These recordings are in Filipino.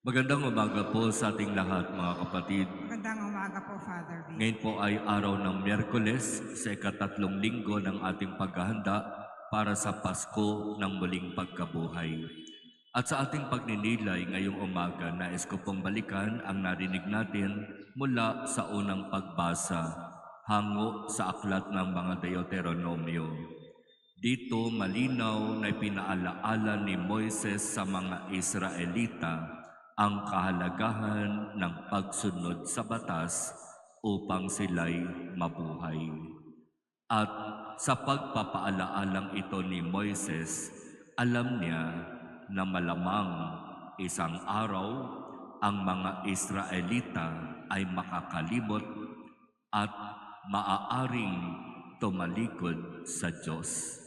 Magandang umaga po sa ating lahat, mga kapatid. Magandang umaga po, Father Vic. Ngayon po ay araw ng Miyerkules sa ikatatlong linggo ng ating paghahanda para sa Pasko ng muling pagkabuhay. At sa ating pagninilay ngayong umaga, nais ko pong balikan ang narinig natin mula sa unang pagbasa hango sa aklat ng mga Deuteronomio. Dito malinaw na ipinaalaala ni Moises sa mga Israelita ang kahalagahan ng pagsunod sa batas upang sila'y mabuhay. At sa pagpapaalaalang ito ni Moises, alam niya na malamang isang araw ang mga Israelita ay makakalimot at maaaring tumalikod sa Diyos.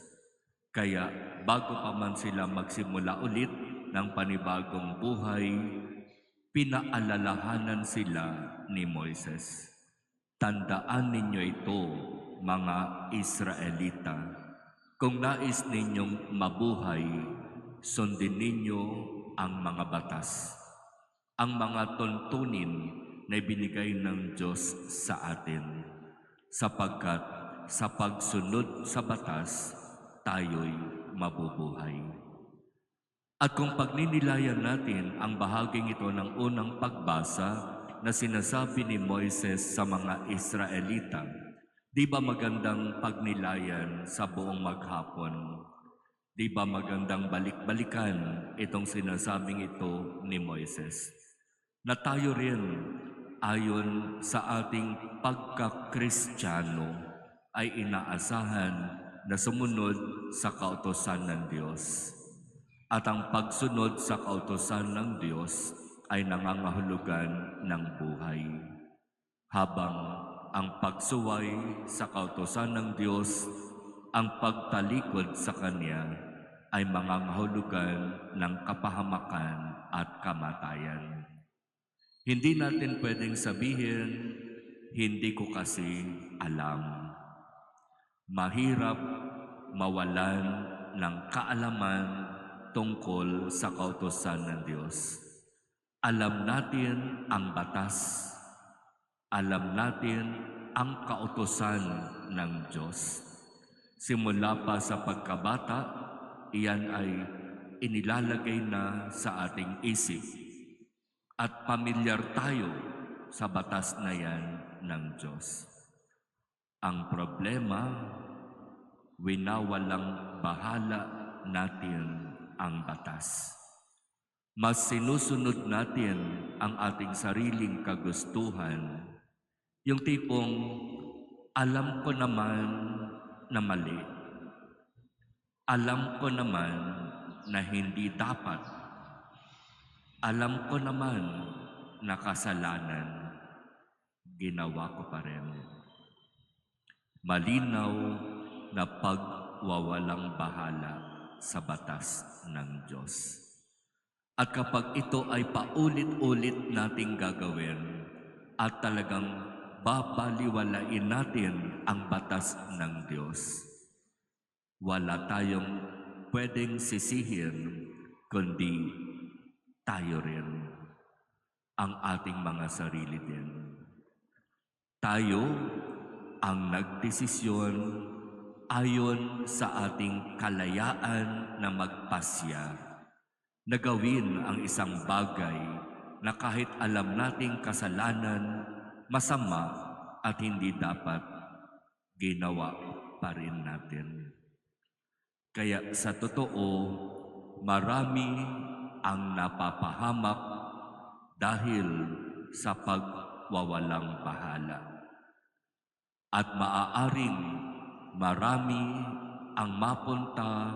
Kaya bago pa man sila magsimula ulit ng panibagong buhay, pinaalalahanan sila ni Moises. Tandaan ninyo ito, mga Israelita. Kung nais ninyong mabuhay, sundin ninyo ang mga batas, ang mga tuntunin na binigay ng Diyos sa atin, sapagkat sa pagsunod sa batas, tayo'y mabubuhay. At kung pagninilayan natin ang bahaging ito ng unang pagbasa na sinasabi ni Moises sa mga Israelita, di ba magandang pagnilayan sa buong maghapon? Di ba magandang balik-balikan itong sinasabing ito ni Moises? Na tayo rin, ayon sa ating pagka-Kristiyano, ay inaasahan na sumunod sa kautusan ng Diyos. At ang pagsunod sa kautusan ng Diyos ay nangangahulugan ng buhay. Habang ang pagsuway sa kautusan ng Diyos, ang pagtalikod sa Kanya ay mangangahulugan ng kapahamakan at kamatayan. Hindi natin pwedeng sabihin, hindi ko kasi alam. Mahirap mawalan ng kaalaman tungkol sa kautusan ng Diyos. Alam natin ang batas. Alam natin ang kautusan ng Diyos. Simula pa sa pagkabata, iyan ay inilalagay na sa ating isip. At pamilyar tayo sa batas na yan ng Diyos. Ang problema, winawalang bahala natin ang batas. Mas sinusunod natin ang ating sariling kagustuhan, yung tipong alam ko naman na mali, alam ko naman na hindi dapat, alam ko naman na kasalanan, ginawa ko pa rin. Malinaw na pagwawalang bahala sa batas ng Diyos. At kapag ito ay paulit-ulit nating gagawin at talagang babaliwalain natin ang batas ng Diyos, wala tayong pwedeng sisihin kundi tayo rin, ang ating mga sarili din. Tayo ang nagdesisyon ayon sa ating kalayaan na magpasya na gawin ang isang bagay na kahit alam nating kasalanan, masama at hindi dapat, ginawa pa rin natin. Kaya sa totoo, marami ang napapahamak dahil sa pagwawalang bahala. At maaaring marami ang mapunta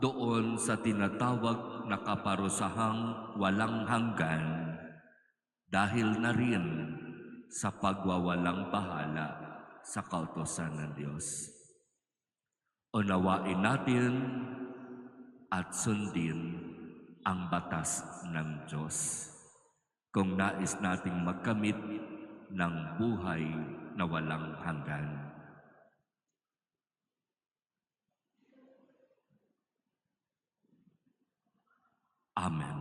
doon sa tinatawag na kaparusahang walang hanggan dahil na rin sa pagwawalang bahala sa kautusan ng Diyos. Unawain natin at sundin ang batas ng Diyos kung nais nating magkamit ng buhay na walang hanggan. Amen.